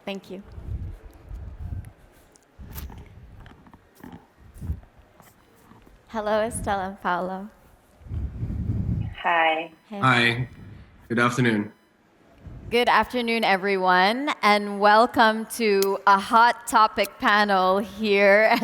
Thank you. Hello, Estelle and Paolo. Hi. Hey. Hi, good afternoon. Good afternoon, everyone, and welcome to a hot topic panel here.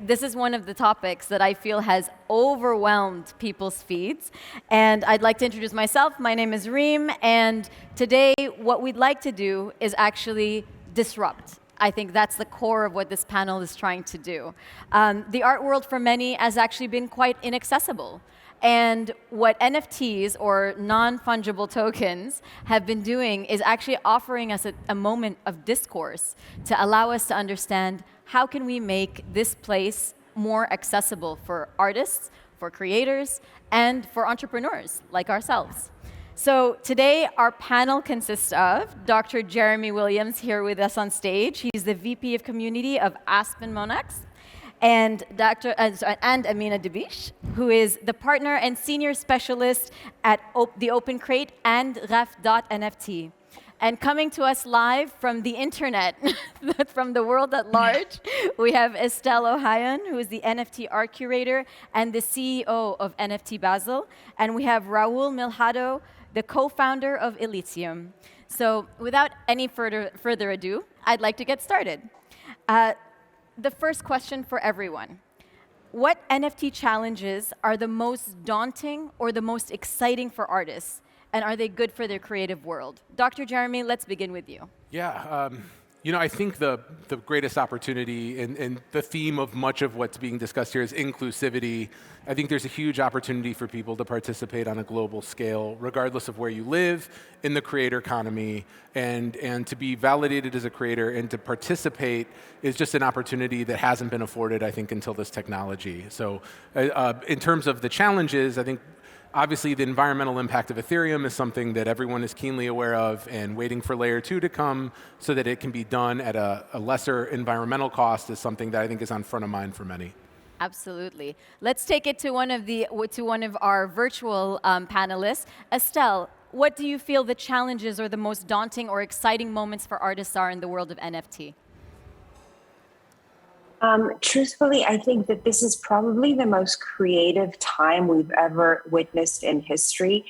This is one of the topics that I feel has overwhelmed people's feeds. And I'd like to introduce myself. My name is Reem, and today what we'd like to do is actually disrupt. I think that's the core of what this panel is trying to do. The art world for many has actually been quite inaccessible. And what NFTs, or non-fungible tokens, have been doing is actually offering us a moment of discourse to allow us to understand how can we make this place more accessible for artists, for creators, and for entrepreneurs like ourselves. So today, our panel consists of Dr. Jeremy Williams here with us on stage. He's the VP of Community of Aspen Monax. And Amina Debish, who is the partner and senior specialist at the Open Crate and Ghaf.nft. And coming to us live from the internet, from the world at large, we have Estelle Ohayon, who is the NFT art curator and the CEO of NFT Basel. And we have Raul Milhado, the co-founder of Elysium. So without any further ado, I'd like to get started. The first question for everyone. What NFT challenges are the most daunting or the most exciting for artists? And are they good for their creative world? Dr. Jeremy, let's begin with you. Yeah, I think the greatest opportunity and the theme of much of what's being discussed here is inclusivity. I think there's a huge opportunity for people to participate on a global scale, regardless of where you live in the creator economy, and to be validated as a creator and to participate is just an opportunity that hasn't been afforded, I think, until this technology. So in terms of the challenges, I think obviously, the environmental impact of Ethereum is something that everyone is keenly aware of, and waiting for layer 2 to come so that it can be done at a lesser environmental cost is something that I think is on front of mind for many. Absolutely. Let's take it to one of our virtual panelists. Estelle, what do you feel the challenges or the most daunting or exciting moments for artists are in the world of NFT? Truthfully, I think that this is probably the most creative time we've ever witnessed in history.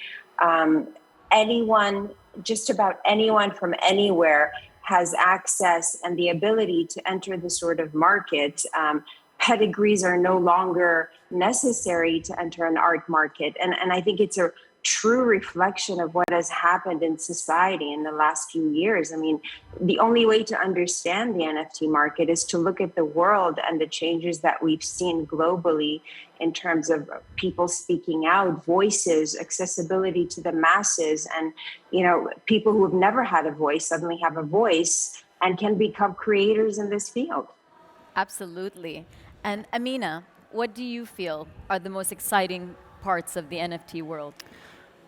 Just about anyone from anywhere has access and the ability to enter the sort of market. Pedigrees are no longer necessary to enter an art market. And I think it's a true reflection of what has happened in society in the last few years. I mean, the only way to understand the NFT market is to look at the world and the changes that we've seen globally in terms of people speaking out, voices, accessibility to the masses, and people who have never had a voice suddenly have a voice and can become creators in this field. Absolutely. And Amina, what do you feel are the most exciting parts of the NFT world?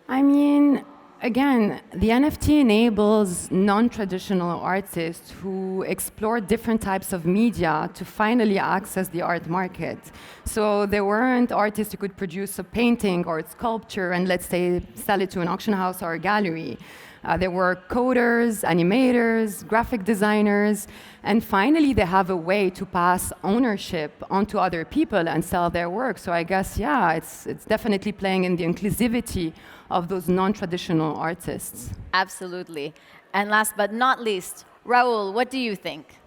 I mean, again, the NFT enables non-traditional artists who explore different types of media to finally access the art market. So there weren't artists who could produce a painting or a sculpture and, let's say, sell it to an auction house or a gallery. There were coders, animators, graphic designers, and finally they have a way to pass ownership onto other people and sell their work. So I guess, yeah, it's definitely playing in the inclusivity of those non-traditional artists. Absolutely. And last but not least, Raul, what do you think?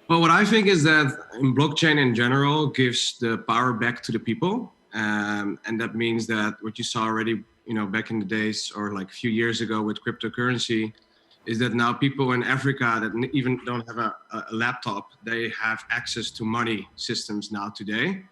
Well, what I think is that blockchain in general gives the power back to the people. And that means that what you saw already back in the days or like a few years ago with cryptocurrency is that now people in Africa that even don't have a laptop, they have access to money systems now today.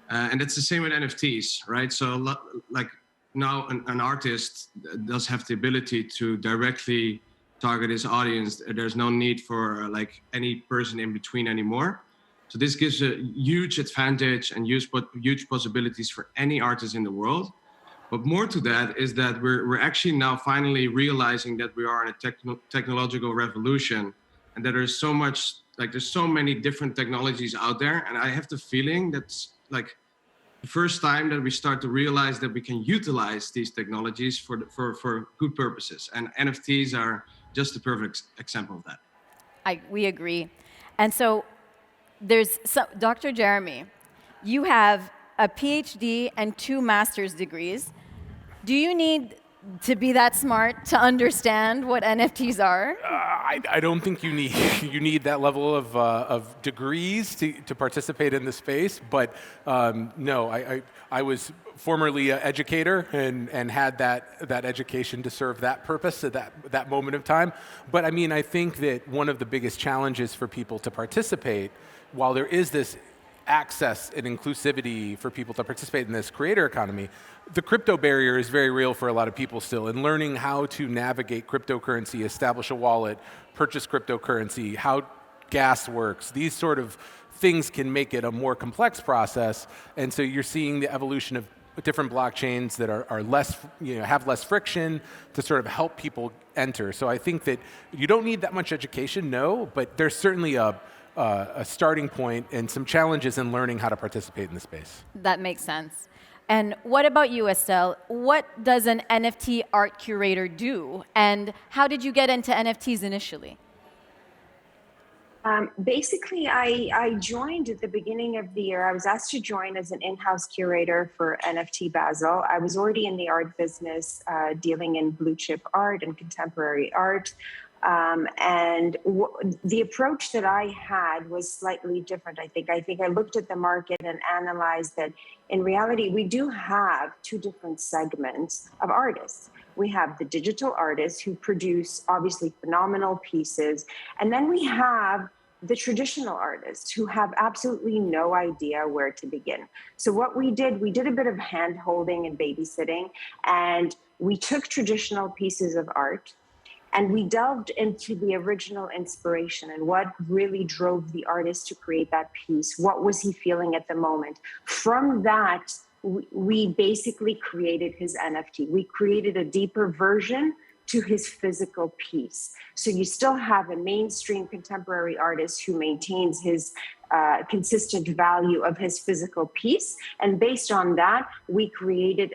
And that's the same with NFTs, right? So like now an artist does have the ability to directly target his audience. There's no need for like any person in between anymore. So this gives a huge advantage and huge possibilities for any artist in the world. But more to that is that we're actually now finally realizing that we are in a technological revolution, and that there's so many different technologies out there. And I have the feeling that's like the first time that we start to realize that we can utilize these technologies for good purposes. And NFTs are just the perfect example of that. We agree. And so Dr. Jeremy, you have a PhD and 2 master's degrees. Do you need to be that smart to understand what NFTs are? I don't think you need that level of degrees to participate in the space, but no, I was formerly an educator and had that education to serve that purpose at that moment of time. But I mean, I think that one of the biggest challenges for people to participate, while there is this access and inclusivity for people to participate in this creator economy, the crypto barrier is very real for a lot of people still, and learning how to navigate cryptocurrency, establish a wallet, purchase cryptocurrency, how gas works, these sort of things can make it a more complex process. And so you're seeing the evolution of different blockchains that are less, have less friction to sort of help people enter. So I think that you don't need that much education, no, but there's certainly a starting point and some challenges in learning how to participate in the space. That makes sense. And what about you, Estelle? What does an NFT art curator do? And how did you get into NFTs initially? Basically, I joined at the beginning of the year. I was asked to join as an in-house curator for NFT Basel. I was already in the art business, dealing in blue chip art and contemporary art. And the approach that I had was slightly different, I think. I think I looked at the market and analyzed that in reality, we do have 2 different segments of artists. We have the digital artists who produce obviously phenomenal pieces. And then we have the traditional artists who have absolutely no idea where to begin. So what we did a bit of hand holding and babysitting, and we took traditional pieces of art and we delved into the original inspiration and what really drove the artist to create that piece. What was he feeling at the moment? From that, we basically created his NFT. We created a deeper version to his physical piece. So you still have a mainstream contemporary artist who maintains his consistent value of his physical piece. And based on that, we created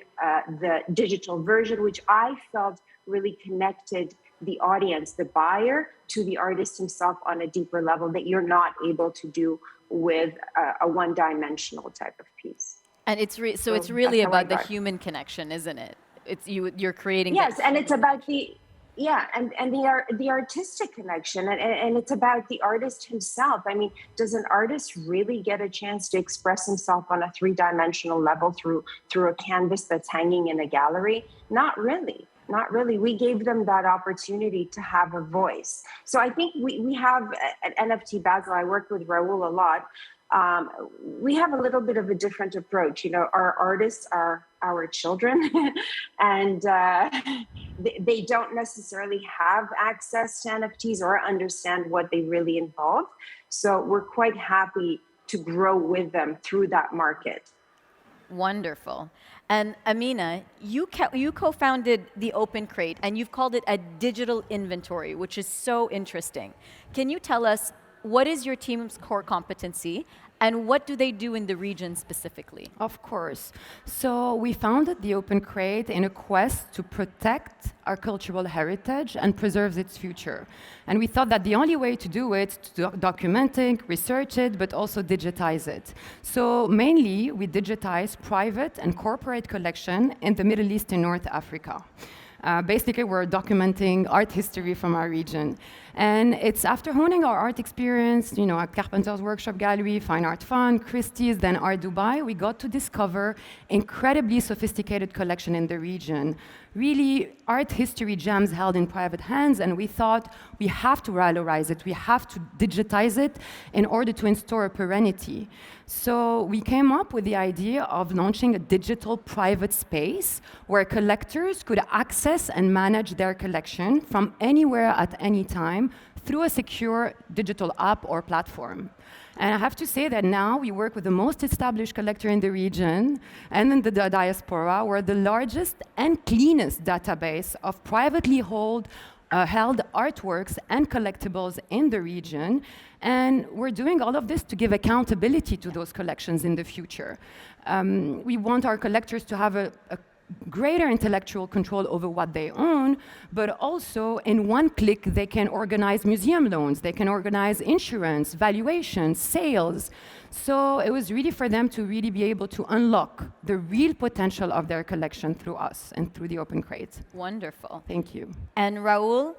the digital version, which I felt really connected the audience, the buyer, to the artist himself on a deeper level that you're not able to do with a one-dimensional type of piece. And it's really about the human connection, isn't it? It's you're creating. Yes, and it's about the the artistic connection, and it's about the artist himself. I mean, does an artist really get a chance to express himself on a 3-dimensional level through a canvas that's hanging in a gallery? Not really. Not really. We gave them that opportunity to have a voice. So I think we have at NFT Basel, I worked with Raul a lot. We have a little bit of a different approach. Our artists are our children and they don't necessarily have access to NFTs or understand what they really involve. So we're quite happy to grow with them through that market. Wonderful. And Amina, you co-founded the Open Crate, and you've called it a digital inventory, which is so interesting. Can you tell us what is your team's core competency, and what do they do in the region specifically? Of course. So we founded the Open Crate in a quest to protect our cultural heritage and preserve its future. And we thought that the only way to do it is to document it, research it, but also digitize it. So mainly, we digitize private and corporate collection in the Middle East and North Africa. Basically, we're documenting art history from our region. And it's after honing our art experience, at Carpenter's Workshop Gallery, Fine Art Fund, Christie's, then Art Dubai, we got to discover incredibly sophisticated collection in the region. Really, art history gems held in private hands, and we thought we have to valorize it, we have to digitize it in order to install a perennity. So we came up with the idea of launching a digital private space where collectors could access and manage their collection from anywhere at any time through a secure digital app or platform. And I have to say that now we work with the most established collector in the region and in the diaspora. We're the largest and cleanest database of privately held artworks and collectibles in the region. And we're doing all of this to give accountability to those collections in the future. We want our collectors to have a greater intellectual control over what they own, but also in one click they can organize museum loans, they can organize insurance, valuations, sales. So it was really for them to really be able to unlock the real potential of their collection through us and through the Open Crate. Wonderful. Thank you. And Raul,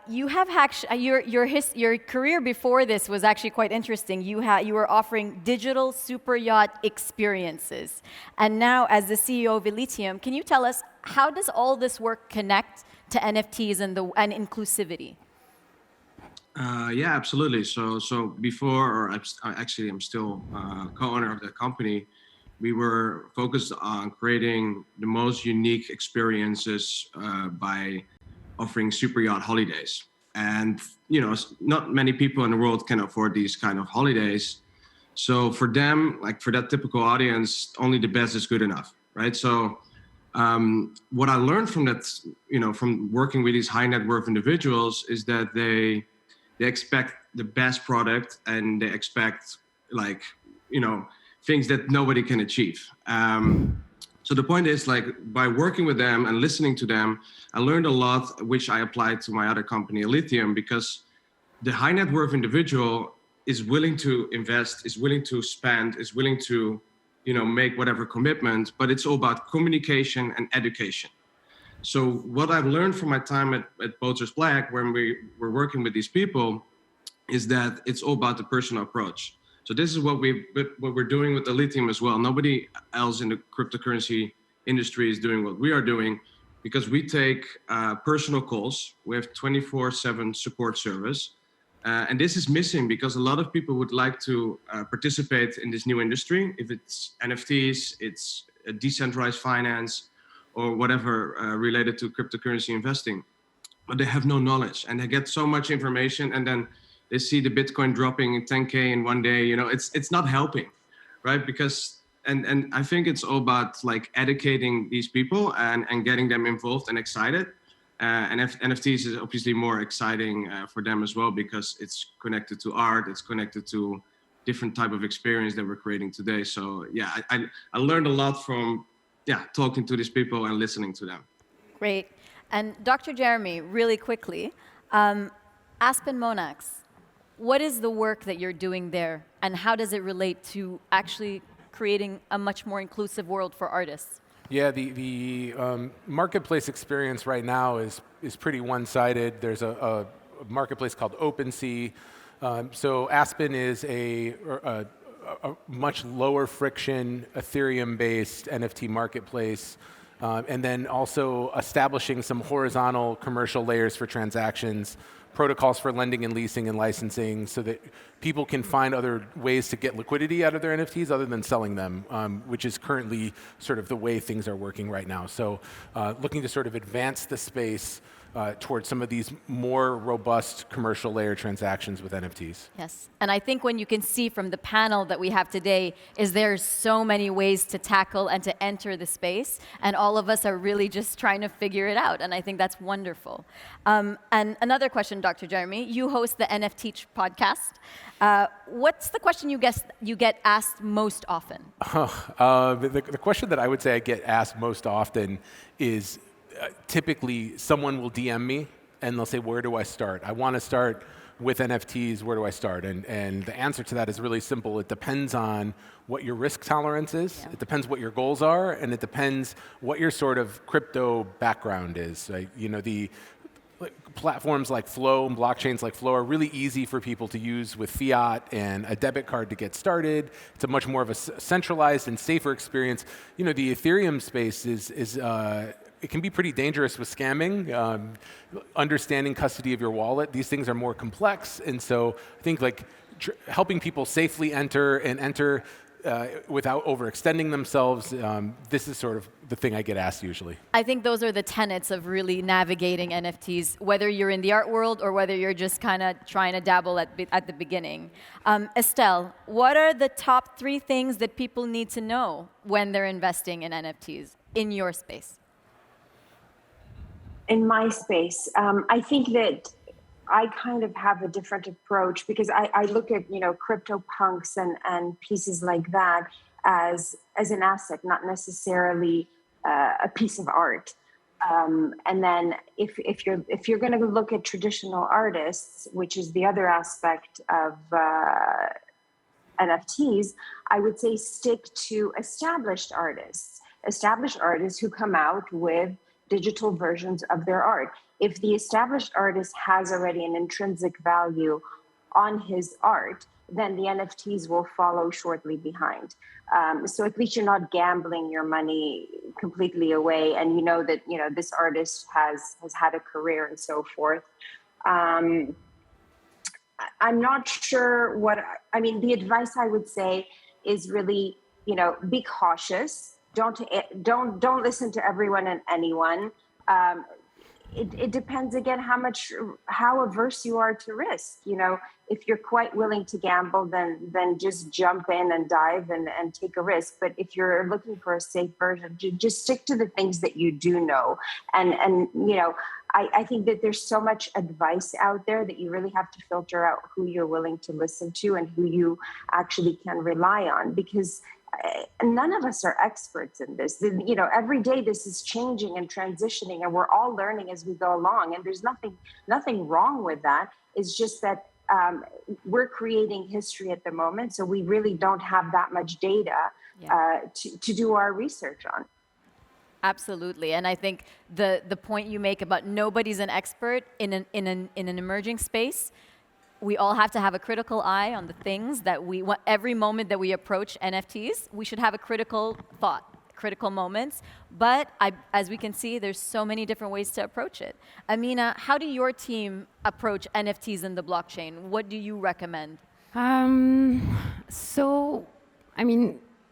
you have your career before this was actually quite interesting. You were offering digital super yacht experiences, and now as the CEO of Lithium, can you tell us how does all this work connect to NFTs and inclusivity? Yeah, absolutely. So before, or I'm still co-owner of the company. We were focused on creating the most unique experiences by offering super yacht holidays. And, not many people in the world can afford these kind of holidays. So for them, like for that typical audience, only the best is good enough, right? So what I learned from that, from working with these high net worth individuals is that they expect the best product and they expect things that nobody can achieve. So the point is, by working with them and listening to them, I learned a lot, which I applied to my other company, Lithium, because the high net worth individual is willing to invest, is willing to spend, is willing to, make whatever commitment, but it's all about communication and education. So what I've learned from my time at Boaters Black, when we were working with these people, is that it's all about the personal approach. So this is what we're doing with the Lithium as well. Nobody else in the cryptocurrency industry is doing what we are doing, because we take personal calls. We have 24/7 support service. And this is missing because a lot of people would like to participate in this new industry. If it's NFTs, it's decentralized finance, or whatever related to cryptocurrency investing. But they have no knowledge, and they get so much information, and then they see the Bitcoin dropping in 10K in one day. It's not helping, right? Because and I think it's all about educating these people and getting them involved and excited. And NFTs is obviously more exciting for them as well, because it's connected to art, it's connected to different type of experience that we're creating today. So yeah, I learned a lot from talking to these people and listening to them. Great. And Dr. Jeremy, really quickly, Aspen Monax, what is the work that you're doing there, and how does it relate to actually creating a much more inclusive world for artists? Yeah, the marketplace experience right now is pretty one-sided. There's a marketplace called OpenSea. So Aspen is a much lower friction Ethereum-based NFT marketplace, and then also establishing some horizontal commercial layers for transactions, protocols for lending and leasing and licensing, so that people can find other ways to get liquidity out of their NFTs other than selling them, which is currently sort of the way things are working right now. So looking to sort of advance the space towards some of these more robust commercial layer transactions with NFTs. Yes, and I think when you can see from the panel that we have today is there's so many ways to tackle and to enter the space, and all of us are really just trying to figure it out, and I think that's wonderful. And another question, Dr. Jeremy, you host the NFT podcast. What's the question you get asked most often? The question that I would say I get asked most often is, typically someone will DM me and they'll say, where do I start? I want to start with NFTs, where do I start? And the answer to that is really simple. It depends on what your risk tolerance is, it depends what your goals are, and it depends what your sort of crypto background is. The platforms like Flow and blockchains like Flow are really easy for people to use with fiat and a debit card to get started. It's a much more of a centralized and safer experience. The Ethereum space is it can be pretty dangerous with scamming, understanding custody of your wallet. These things are more complex, and so I think helping people safely enter without overextending themselves, this is sort of the thing I get asked usually. I think those are the tenets of really navigating NFTs, whether you're in the art world or whether you're just kind of trying to dabble at the beginning. Estelle, what are the top 3 things that people need to know when they're investing in NFTs in your space? In my space, I think that I kind of have a different approach, because I look at CryptoPunks and pieces like that as an asset, not necessarily a piece of art. And then if you're going to look at traditional artists, which is the other aspect of NFTs, I would say stick to established artists who come out with digital versions of their art. If the established artist has already an intrinsic value on his art, then the NFTs will follow shortly behind. So at least you're not gambling your money completely away, and you know that this artist has had a career and so forth. I'm not sure the advice I would say is really, be cautious. Don't listen to everyone and anyone. It depends again how averse you are to risk. If you're quite willing to gamble, then just jump in and dive and take a risk. But if you're looking for a safe version, just stick to the things that you do know. And I think that there's so much advice out there that you really have to filter out who you're willing to listen to and who you actually can rely on, because none of us are experts in this. Every day this is changing and transitioning, and we're all learning as we go along. And there's nothing wrong with that. It's just that we're creating history at the moment, so we really don't have that much data to do our research on. Absolutely, and I think the point you make about nobody's an expert in an emerging space. We all have to have a critical eye on the things that we want. Every moment that we approach NFTs, we should have a critical thought, critical moments. But as we can see, there's so many different ways to approach it. Amina, how do your team approach NFTs in the blockchain? What do you recommend?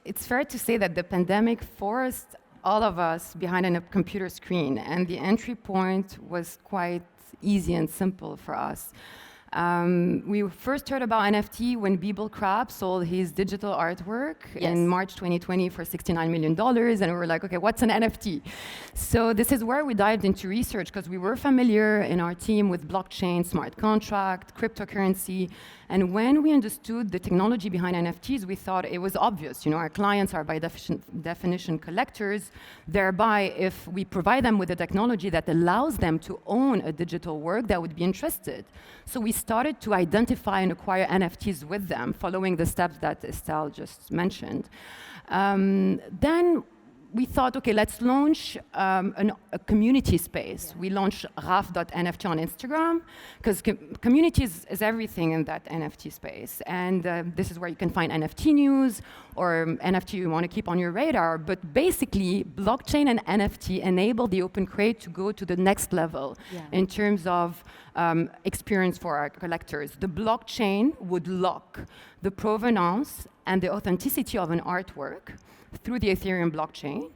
It's fair to say that the pandemic forced all of us behind a computer screen, and the entry point was quite easy and simple for us. We first heard about NFT when Beeble Crab sold his digital artwork in March 2020 for $69 million, and we were like, okay, what's an NFT? So this is where we dived into research, because we were familiar in our team with blockchain, smart contract, cryptocurrency, and when we understood the technology behind NFTs, we thought it was obvious. Our clients are by definition collectors. Thereby, if we provide them with a technology that allows them to own a digital work, they would be interested. So we started to identify and acquire NFTs with them, following the steps that Estelle just mentioned. Then we thought, okay, let's launch a community space. We launched Ghaf.nft on Instagram, because community is everything in that NFT space. And this is where you can find NFT news or NFT you want to keep on your radar. But basically, blockchain and NFT enable the open crate to go to the next level in terms of experience for our collectors. The blockchain would lock the provenance and the authenticity of an artwork through the Ethereum blockchain.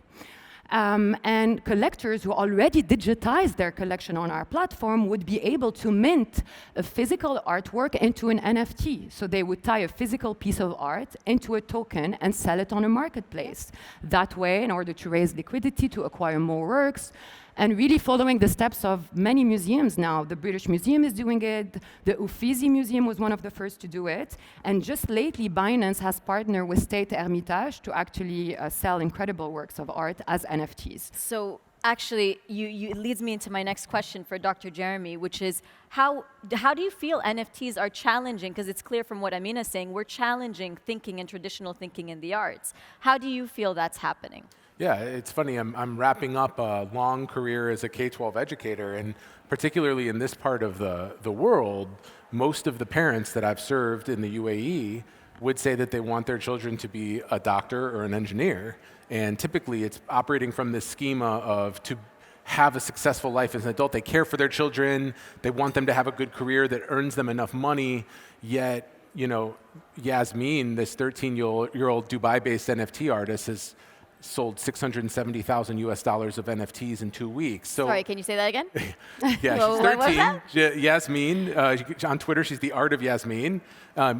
And collectors who already digitized their collection on our platform would be able to mint a physical artwork into an NFT. So they would tie a physical piece of art into a token and sell it on a marketplace. That way, in order to raise liquidity, to acquire more works, and really following the steps of many museums now. The British Museum is doing it. The Uffizi Museum was one of the first to do it. And just lately, Binance has partnered with State Hermitage to actually sell incredible works of art as NFTs. So actually, it leads me into my next question for Dr. Jeremy, which is, how do you feel NFTs are challenging? Because it's clear from what Amina is saying, we're challenging thinking and traditional thinking in the arts. How do you feel that's happening? Yeah, it's funny. I'm wrapping up a long career as a K-12 educator, and particularly in this part of the world, most of the parents that I've served in the UAE would say that they want their children to be a doctor or an engineer. And typically it's operating from this schema of to have a successful life as an adult. They care for their children. They want them to have a good career that earns them enough money. Yet, Yasmin, this 13-year-old Dubai-based NFT artist, has sold $670,000 US of NFTs in 2 weeks. So, sorry, can you say that again? Yeah, she's 13. Yasmin, on Twitter, she's the Art of Yasmin.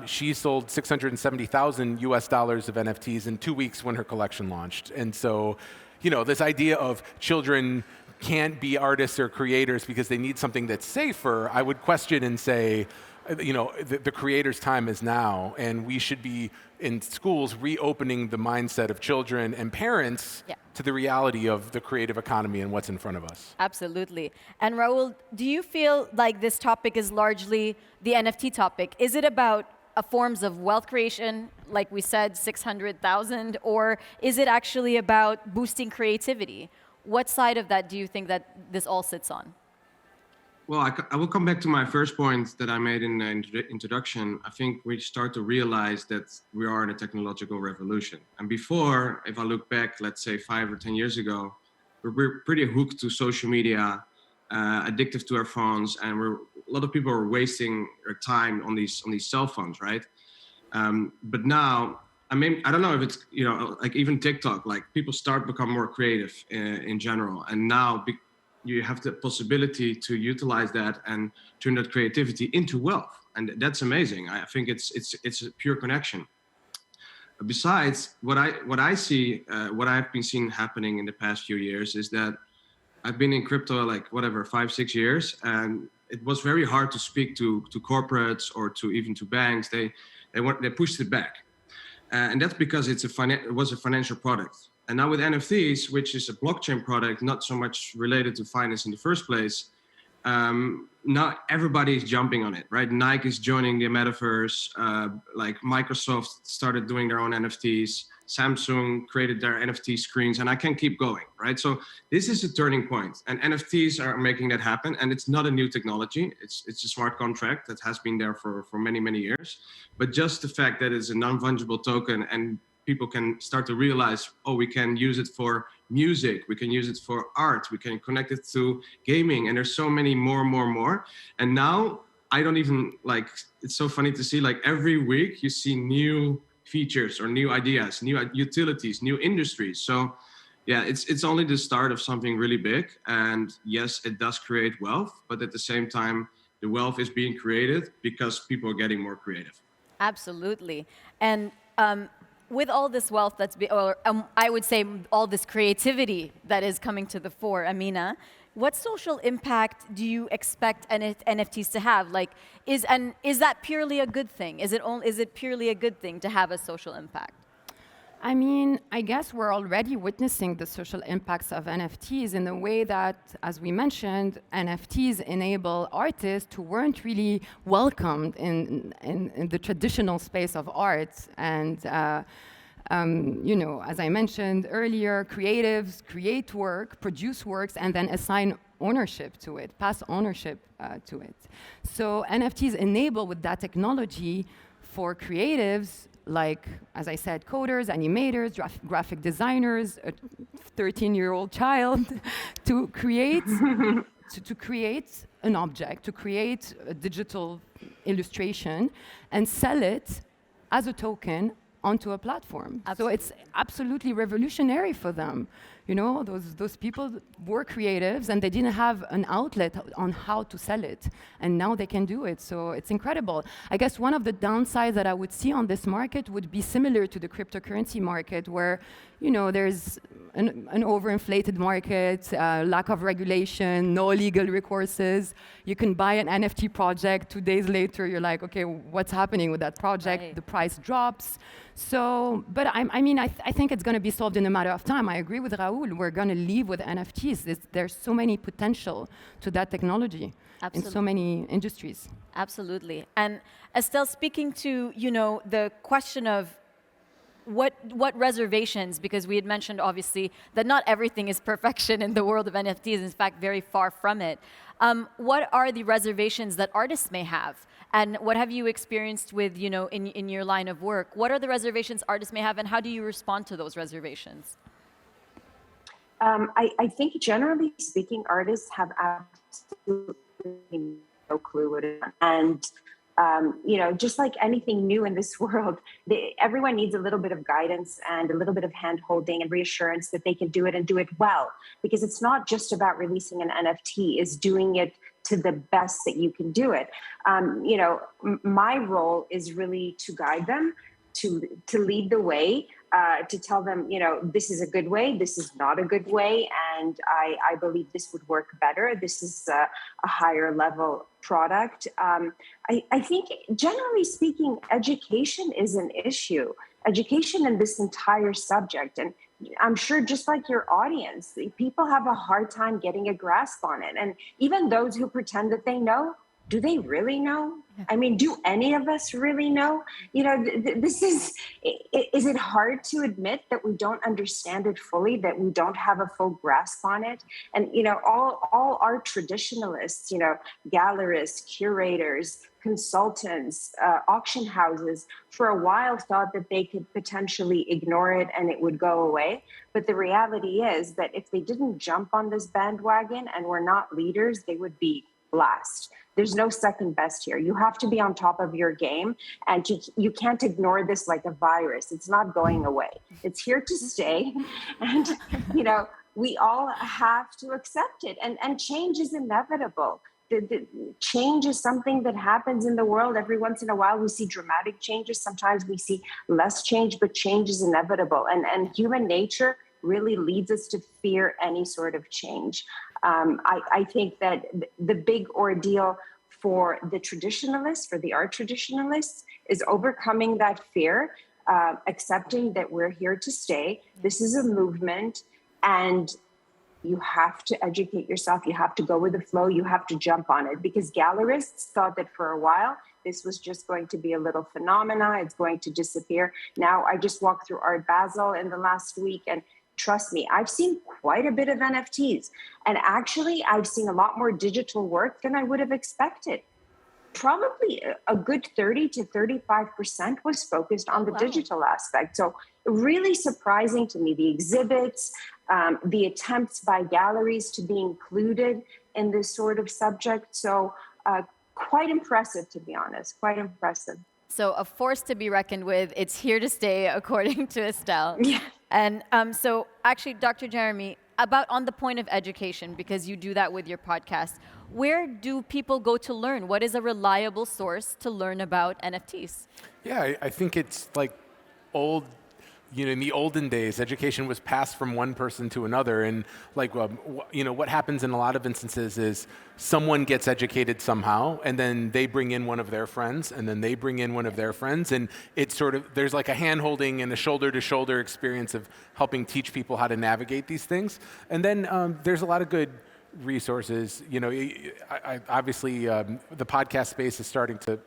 She sold $670,000 US of NFTs in 2 weeks when her collection launched. And so, this idea of children can't be artists or creators because they need something that's safer, I would question and say, the creator's time is now, and we should be in schools reopening the mindset of children and parents to the reality of the creative economy and what's in front of us. Absolutely. And Raul, do you feel like this topic is largely the NFT topic? Is it about forms of wealth creation, like we said, 600,000, or is it actually about boosting creativity? What side of that do you think that this all sits on? Well, I will come back to my first point that I made in the introduction. I think we start to realize that we are in a technological revolution. And before, if I look back, let's say 5 or 10 years ago, we were pretty hooked to social media, addictive to our phones, and a lot of people are wasting their time on these cell phones, right? But now, I mean, I don't know if it's, like even TikTok, like people start to become more creative in general. And now you have the possibility to utilize that and turn that creativity into wealth. And that's amazing. I think it's a pure connection. Besides, what I see, what I've been seeing happening in the past few years is that I've been in crypto like 5-6 years, and it was very hard to speak to corporates or to even to banks. They pushed it back, and that's because it was a financial product. And now with NFTs, which is a blockchain product, not so much related to finance in the first place, now everybody is jumping on it, right? Nike is joining the metaverse, like Microsoft started doing their own NFTs, Samsung created their NFT screens, and I can keep going, right? So this is a turning point, and NFTs are making that happen, and it's not a new technology. It's a smart contract that has been there for many, many years. But just the fact that it's a non-fungible token and people can start to realize, oh, we can use it for music, we can use it for art, we can connect it to gaming, and there's so many more. And now I don't even it's so funny to see every week you see new features or new ideas, new utilities, new industries. So yeah, it's only the start of something really big. And yes, it does create wealth, but at the same time, the wealth is being created because people are getting more creative. Absolutely. And with all this wealth I would say all this creativity that is coming to the fore, Amina, what social impact do you expect NFTs to have? Is that purely a good thing? Is it purely a good thing to have a social impact? I mean, I guess we're already witnessing the social impacts of NFTs in the way that, as we mentioned, NFTs enable artists who weren't really welcomed in the traditional space of art. And, as I mentioned earlier, creatives create work, produce works, and then assign ownership to it, pass ownership to it. So NFTs enable, with that technology, for creatives, like, as I said, coders, animators, graphic designers, a 13-year-old child, to create to create an object, to create a digital illustration and sell it as a token onto a platform. Absolutely. So it's absolutely revolutionary for them. Those people were creatives and they didn't have an outlet on how to sell it, and now they can do it. So it's incredible. I guess one of the downsides that I would see on this market would be similar to the cryptocurrency market, where there's an overinflated market, lack of regulation, no legal recourses. You can buy an NFT project, 2 days later you're like, okay, what's happening with that project? Right. The price drops. So, but I think it's going to be solved in a matter of time. I agree with Raul. We're going to leave with NFTs. There's so many potential to that technology. Absolutely. In so many industries. Absolutely. And Estelle, speaking to the question of what reservations, because we had mentioned obviously that not everything is perfection in the world of NFTs, in fact very far from it. What are the reservations that artists may have? And what have you experienced with, in your line of work? What are the reservations artists may have, and how do you respond to those reservations? I think generally speaking, artists have absolutely no clue what it is. And just like anything new in this world, everyone needs a little bit of guidance and a little bit of hand-holding and reassurance that they can do it and do it well. Because it's not just about releasing an NFT, it's doing it to the best that you can do it. My role is really to guide them, to lead the way, to tell them, this is a good way, this is not a good way, and I believe this would work better. This is a higher level product. I think, generally speaking, education is an issue. Education in this entire subject. And I'm sure just like your audience, people have a hard time getting a grasp on it. And even those who pretend that they know, do they really know? I mean, do any of us really know? This is it hard to admit that we don't understand it fully, that we don't have a full grasp on it? And, all our traditionalists, gallerists, curators, consultants, auction houses, for a while thought that they could potentially ignore it and it would go away. But the reality is that if they didn't jump on this bandwagon and were not leaders, they would be last. There's no second best here. You have to be on top of your game, and you can't ignore this like a virus. It's not going away. It's here to stay. And, we all have to accept it. And change is inevitable. The change is something that happens in the world. Every once in a while, we see dramatic changes. Sometimes we see less change, but change is inevitable. And human nature really leads us to fear any sort of change. I think that the big ordeal for the traditionalists, for the art traditionalists, is overcoming that fear, accepting that we're here to stay. This is a movement, and you have to educate yourself. You have to go with the flow. You have to jump on it, because gallerists thought that for a while, this was just going to be a little phenomena. It's going to disappear. Now, I just walked through Art Basel in the last week, and trust me, I've seen quite a bit of NFTs. And actually, I've seen a lot more digital work than I would have expected. Probably a good 30 to 35% was focused on the digital aspect. So really surprising to me, the exhibits, the attempts by galleries to be included in this sort of subject. So quite impressive, to be honest, quite impressive. So a force to be reckoned with. It's here to stay, according to Estelle. Yeah. And so actually, Dr. Jeremy, about on the point of education, because you do that with your podcast, where do people go to learn? What is a reliable source to learn about NFTs? Yeah, I think it's like old, in the olden days, education was passed from one person to another. And like, what happens in a lot of instances is someone gets educated somehow, and then they bring in one of their friends, and then they bring in one of their friends. And it's sort of, there's like a hand-holding and a shoulder-to-shoulder experience of helping teach people how to navigate these things. And then there's a lot of good resources. Obviously, the podcast space is starting to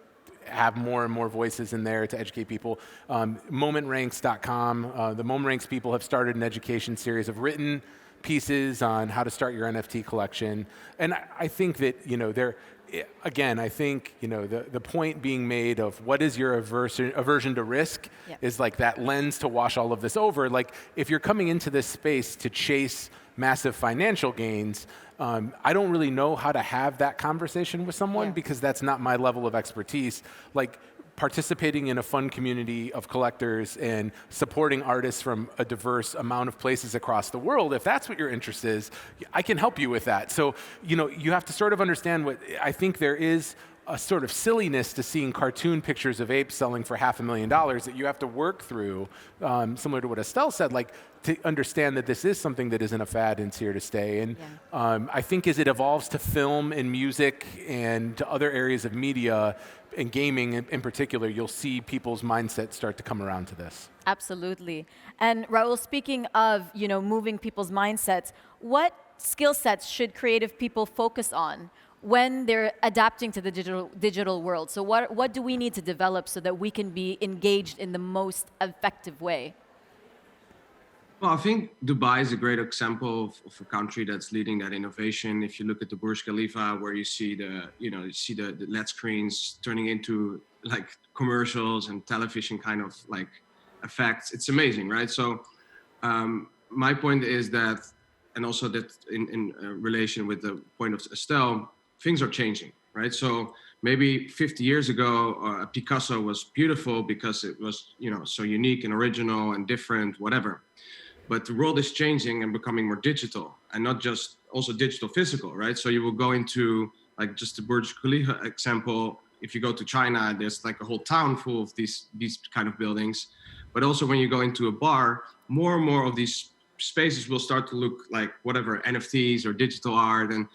have more and more voices in there to educate people. MomentRanks.com, the MomentRanks people have started an education series of written pieces on how to start your NFT collection. And I think that, I think, the point being made of what is your aversion to risk is like that lens to wash all of this over. Like, if you're coming into this space to chase massive financial gains, I don't really know how to have that conversation with someone because that's not my level of expertise. Like, participating in a fun community of collectors and supporting artists from a diverse amount of places across the world, if that's what your interest is, I can help you with that. So, you have to sort of understand what I think there is a sort of silliness to seeing cartoon pictures of apes selling for $500,000 that you have to work through, similar to what Estelle said, like to understand that this is something that isn't a fad and it's here to stay. And I think as it evolves to film and music and to other areas of media and gaming in particular, you'll see people's mindsets start to come around to this. Absolutely. And Raul, speaking of, moving people's mindsets, what skill sets should creative people focus on when they're adapting to the digital world? So what do we need to develop so that we can be engaged in the most effective way? Well, I think Dubai is a great example of a country that's leading that innovation. If you look at the Burj Khalifa, where you see the LED screens turning into like commercials and television kind of like effects, it's amazing, right? So my point is that, and also that in relation with the point of Estelle, things are changing, right? So maybe 50 years ago, Picasso was beautiful because it was, so unique and original and different, whatever. But the world is changing and becoming more digital, and not just also digital physical, right? So you will go into like just the Burj Khalifa example. If you go to China, there's like a whole town full of these kind of buildings. but also when you go into a bar, more and more of these spaces will start to look like whatever, NFTs or digital art. And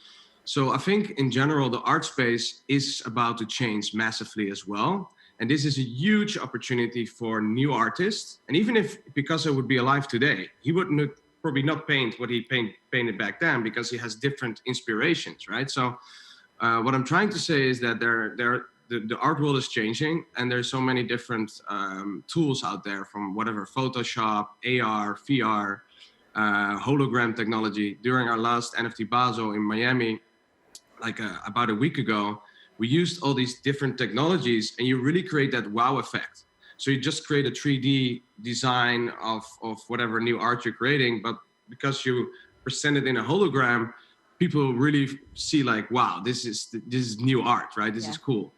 so I think in general, the art space is about to change massively as well. And this is a huge opportunity for new artists. And even if Picasso would be alive today, he would probably not paint what he painted back then, because he has different inspirations, right? So what I'm trying to say is that the art world is changing, and there's so many different tools out there, from whatever, Photoshop, AR, VR, hologram technology. During our last NFT Basel in Miami, about a week ago, we used all these different technologies, and you really create that wow effect. So you just create a 3D design of whatever new art you're creating, but because you present it in a hologram, people really see like, wow, this is new art, right? This is cool.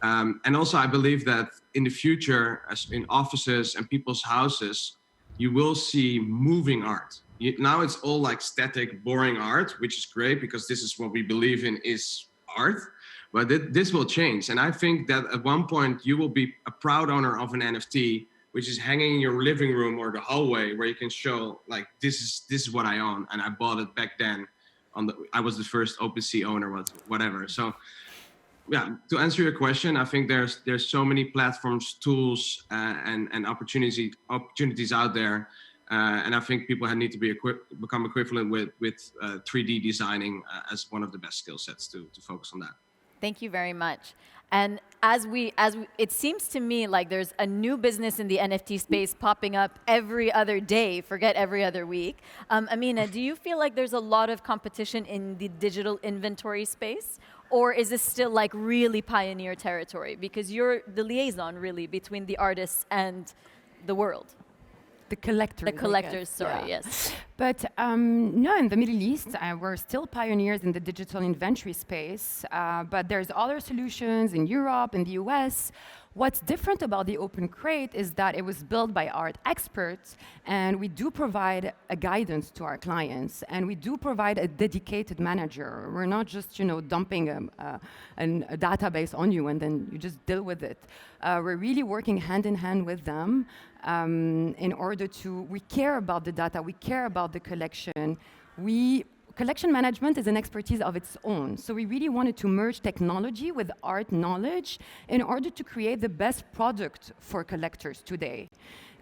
And also I believe that in the future, as in offices and people's houses, you will see moving art. Now it's all like static, boring art, which is great because this is what we believe in is art. But this will change. And I think that at one point you will be a proud owner of an NFT, which is hanging in your living room or the hallway, where you can show like, this is what I own. And I bought it back then. I was the first OpenSea owner, whatever. So yeah, to answer your question, I think there's so many platforms, tools, and opportunities out there. And I think people need to become equivalent with 3D designing as one of the best skill sets to focus on that. Thank you very much. And as we, it seems to me like there's a new business in the NFT space popping up every other day, forget every other week. Amina, do you feel like there's a lot of competition in the digital inventory space? Or is this still like really pioneer territory? Because you're the liaison really between the artists and the world. The collectors, sorry, yes. But no, in the Middle East, we're still pioneers in the digital inventory space, but there's other solutions in Europe, in the US. What's different about the Open Crate is that it was built by art experts, and we do provide a guidance to our clients, and we do provide a dedicated manager. We're not just, dumping a database on you and then you just deal with it. We're really working hand in hand with them in order to, we care about the data, we care about the collection. Collection management is an expertise of its own. So we really wanted to merge technology with art knowledge in order to create the best product for collectors today.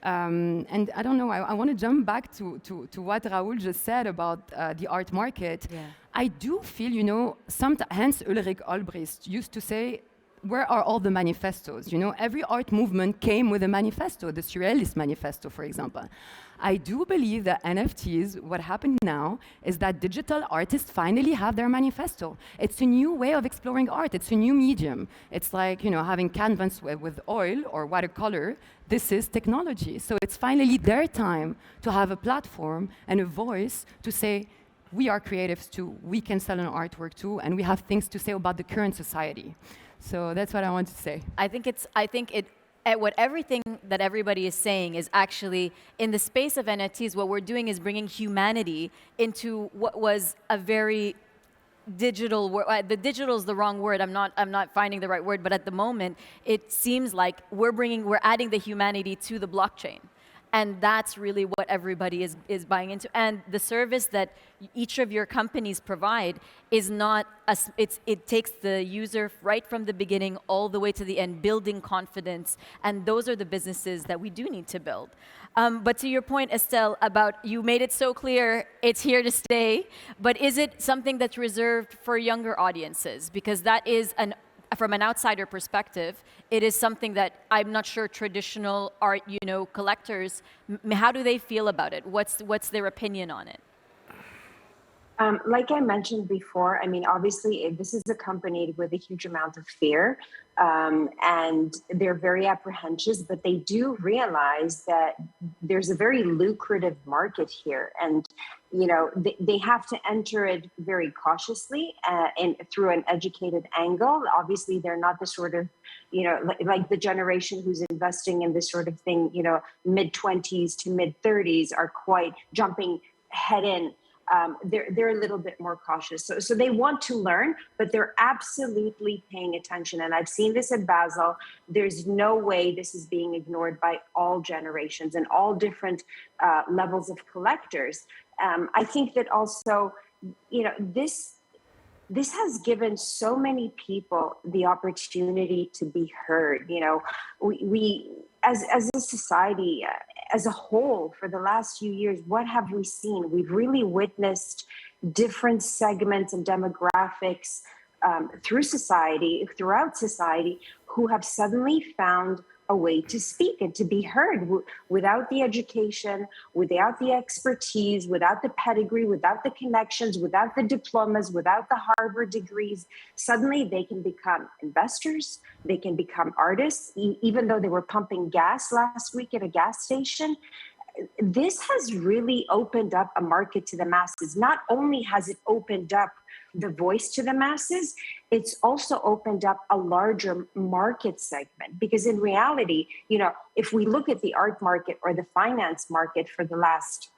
And I don't know, I want to jump back to what Raoul just said about the art market. Yeah. I do feel, Hans Ulrich Olbricht used to say, where are all the manifestos? Every art movement came with a manifesto, the Surrealist Manifesto, for example. I do believe that NFTs, what happened now, is that digital artists finally have their manifesto. It's a new way of exploring art. It's a new medium. It's like, having canvas with oil or watercolor. This is technology. So it's finally their time to have a platform and a voice to say, we are creatives too, we can sell an artwork too, and we have things to say about the current society. So that's what I want to say. What everything that everybody is saying is actually, in the space of NFTs, what we're doing is bringing humanity into what was a very digital word. The digital is the wrong word. I'm not finding the right word. But at the moment, it seems like we're adding the humanity to the blockchain. And that's really what everybody is buying into. And the service that each of your companies provide is not, it takes the user right from the beginning all the way to the end, building confidence. And those are the businesses that we do need to build. But to your point, Estelle, about you made it so clear, it's here to stay. But is it something that's reserved for younger audiences? Because that is from an outsider perspective, it is something that I'm not sure traditional art, collectors, how do they feel about it? What's their opinion on it? Like I mentioned before, obviously this is accompanied with a huge amount of fear, and they're very apprehensive, but they do realize that there's a very lucrative market here, and they have to enter it very cautiously and through an educated angle. Obviously, they're not the sort of, like the generation who's investing in this sort of thing, mid-20s to mid-30s are quite jumping head in. they're a little bit more cautious. So they want to learn, but they're absolutely paying attention. And I've seen this at Basel. There's no way this is being ignored by all generations and all different levels of collectors. I think that also, this has given so many people the opportunity to be heard. We as a society, as a whole, for the last few years, what have we seen? We've really witnessed different segments and demographics throughout society, who have suddenly found a way to speak and to be heard without the education, without the expertise, without the pedigree, without the connections, without the diplomas, without the Harvard degrees. Suddenly they can become investors, they can become artists, even though they were pumping gas last week at a gas station. This has really opened up a market to the masses. Not only has it opened up the voice to the masses, it's also opened up a larger market segment. Because in reality, if we look at the art market or the finance market for the last,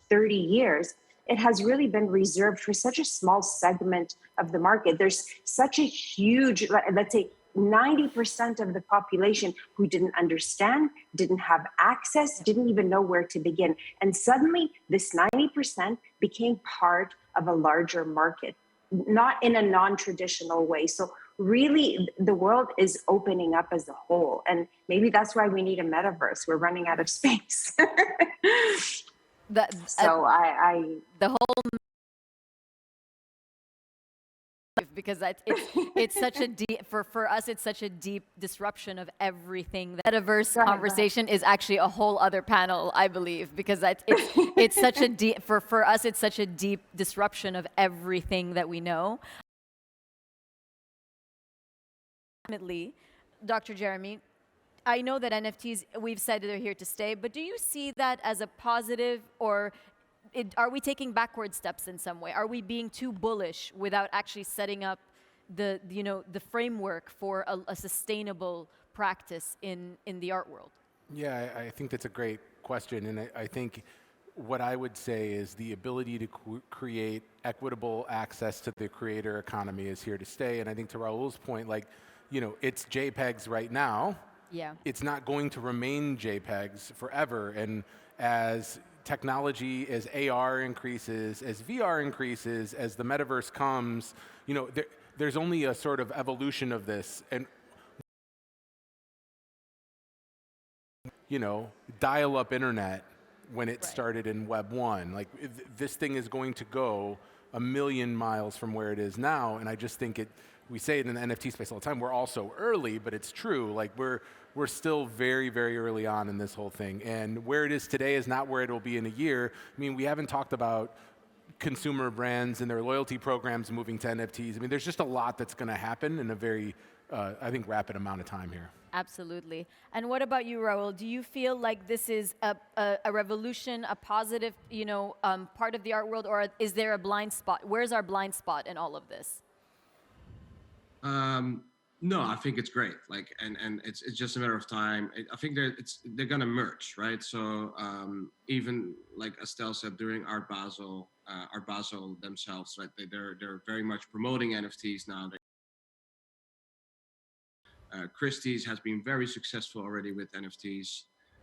30 years, it has really been reserved for such a small segment of the market. There's such a huge, let's say, 90% of the population who didn't understand, didn't have access, didn't even know where to begin. And suddenly this 90% became part of a larger market, not in a non-traditional way. So really the world is opening up as a whole. And maybe that's why we need a metaverse. We're running out of space. The whole, because it's such a deep, for us, it's such a deep disruption of everything. The metaverse conversation is actually a whole other panel, I believe, because it's such a deep, for us, it's such a deep disruption of everything that we know. Ultimately, Dr. Jeremy, I know that NFTs, we've said they're here to stay, but do you see that as a positive, or are we taking backward steps in some way? Are we being too bullish without actually setting up the framework for a sustainable practice in the art world? Yeah, I think that's a great question. And I think what I would say is the ability to create equitable access to the creator economy is here to stay. And I think to Raul's point, it's JPEGs right now. Yeah. It's not going to remain JPEGs forever. And as technology, as AR increases, as VR increases, as the metaverse comes, there's only a sort of evolution of this. And dial-up internet when it started in Web 1, this thing is going to go a million miles from where it is now. And I just think we say it in the NFT space all the time, we're all so early, but it's true. We're still very, very early on in this whole thing. And where it is today is not where it will be in a year. I mean, we haven't talked about consumer brands and their loyalty programs moving to NFTs. I mean, there's just a lot that's going to happen in a very, I think, rapid amount of time here. Absolutely. And what about you, Raul? Do you feel like this is a revolution, a positive, part of the art world, or is there a blind spot? Where's our blind spot in all of this? No, I think it's great. And it's just a matter of time. I think they're gonna merge, right? So even like Estelle said, during Art Basel themselves, right? They're very much promoting NFTs now. Christie's has been very successful already with NFTs.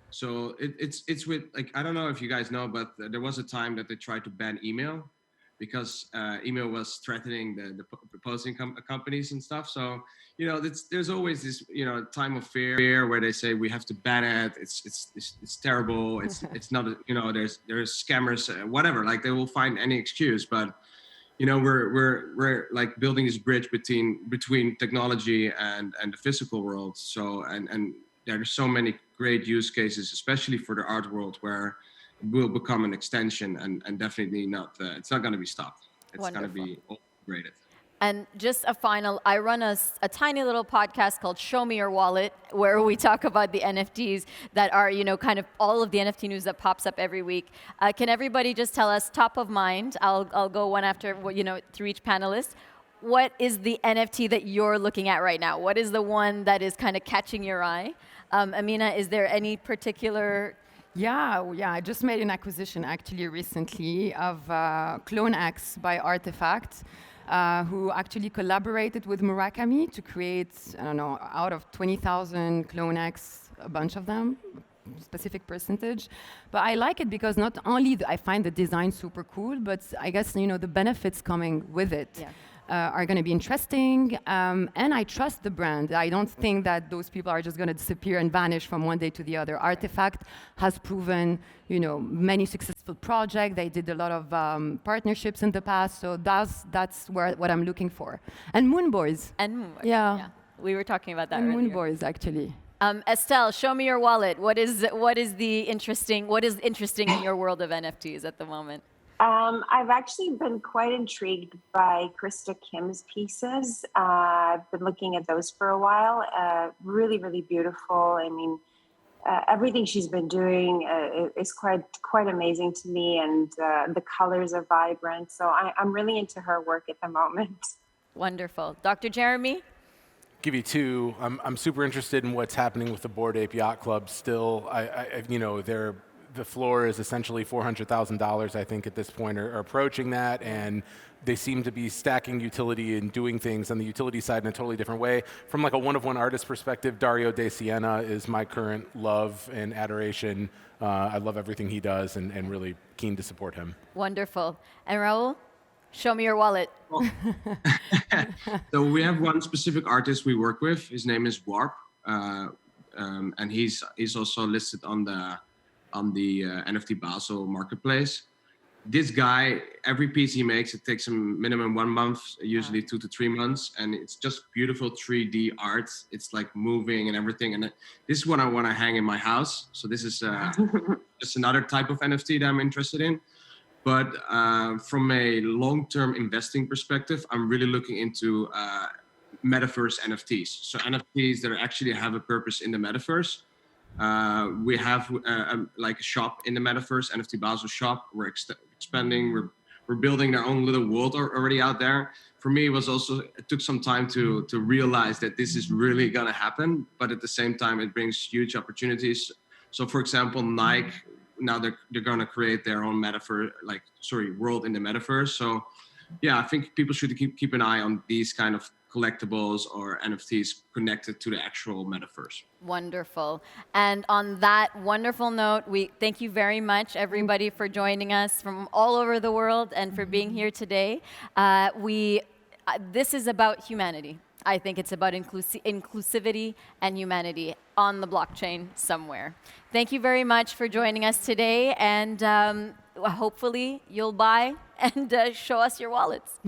So it's with, I don't know if you guys know, but there was a time that they tried to ban email because email was threatening the posting companies and stuff. So, there's always this, time of fear where they say we have to ban it. It's terrible. It's not, there's scammers, whatever. They will find any excuse. But, we're building this bridge between technology and the physical world. So and there's so many great use cases, especially for the art world, where it will become an extension and definitely not, it's not going to be stopped. It's going to be upgraded. And just a final, I run a tiny little podcast called Show Me Your Wallet, where we talk about the NFTs that are, kind of all of the NFT news that pops up every week. Can everybody just tell us, top of mind, I'll go one after, through each panelist. What is the NFT that you're looking at right now? What is the one that is kind of catching your eye? Amina, is there any particular Yeah, I just made an acquisition actually recently of Clone X by Artifact, who actually collaborated with Murakami to create, I don't know, out of 20,000 Clone X, a bunch of them, specific percentage. But I like it because not only I find the design super cool, but I guess, the benefits coming with it. Yeah. Are going to be interesting, and I trust the brand. I don't think that those people are just going to disappear and vanish from one day to the other. Artifact has proven, many successful projects. They did a lot of partnerships in the past, so that's what I'm looking for. And Moon Boys. And Moon Boys. Yeah. We were talking about that And earlier. Moon Boys, actually. Estelle, show me your wallet. What is interesting in your world of NFTs at the moment? I've actually been quite intrigued by Krista Kim's pieces. I've been looking at those for a while. Really, really beautiful. I mean, everything she's been doing is quite amazing to me, and the colors are vibrant. So I'm really into her work at the moment. Wonderful. Dr. Jeremy? Give you two. I'm super interested in what's happening with the Bored Ape Yacht Club still. The floor is essentially $400,000, I think, at this point, or approaching that, and they seem to be stacking utility and doing things on the utility side in a totally different way. From like a one-of-one artist perspective, Dario De Siena is my current love and adoration. I love everything he does, and really keen to support him. Wonderful. And Raul, show me your wallet. So we have one specific artist we work with. His name is Warp, and he's also listed on the NFT Basel marketplace. This guy, every piece he makes, it takes him minimum 1 month, usually 2 to 3 months, and it's just beautiful 3D art. It's like moving and everything, and this is what I want to hang in my house. So this is just another type of NFT that I'm interested in. But from a long-term investing perspective, I'm really looking into metaverse NFTs. So NFTs that actually have a purpose in the metaverse. We have like a shop in the metaverse, NFT Basel shop. We're expanding. We're building our own little world already out there. For me, it took some time to realize that this is really gonna happen. But at the same time, it brings huge opportunities. So, for example, Nike now they're gonna create their own world in the metaverse. So, yeah, I think people should keep an eye on these kind of collectibles or NFTs connected to the actual metaverse. Wonderful. And on that wonderful note, we thank you very much, everybody, for joining us from all over the world and for being here today. This is about humanity. I think it's about inclusivity and humanity on the blockchain somewhere. Thank you very much for joining us today, and hopefully you'll buy and show us your wallets.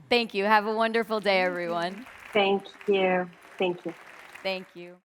Thank you. Have a wonderful day, everyone. Thank you. Thank you. Thank you.